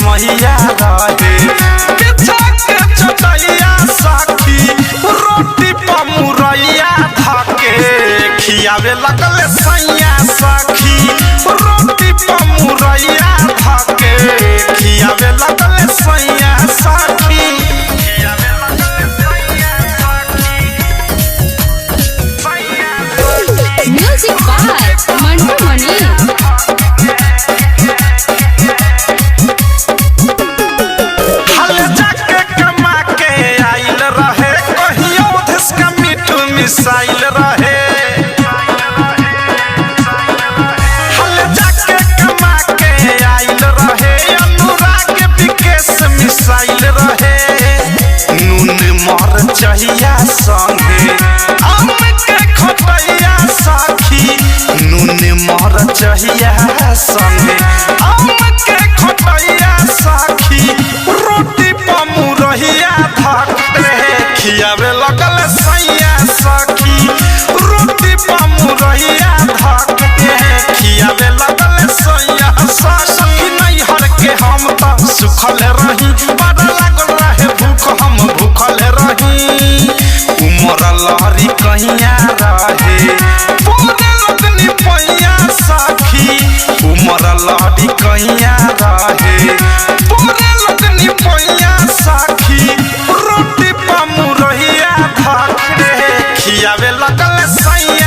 समैया रहे बिछा के चटैया सखी रोटी पमुरैया धके खियावे लगल सैया सखी रोटी पमुरैया धके खियावे लगल सैया सखी म्यूजिक बाय मंटू मनी। मिसाइल रहे हल जाके कमा के आइल रहे अनुराग विकेश मिसाइल रहे नून मर चाहिया संगे आम के खटैया सखी नून मर चाहिया संगे आम के खटैया सखी रोटी पमुरहिया धके खियावे लगल सैया सखी रोटी पमुरहिया धके खियावे लगल सैया सखी नैहर के हम त सुखल रही बड़ा लागल रहे भूख हम भूखल रही उमर लहरी कहिया रहे पूरे लगनी पैया सखी उमर लहरी कहिया रहे पूरे लगनी पैया सखी रोटी पमुरहिया धके खियावे लगल सैया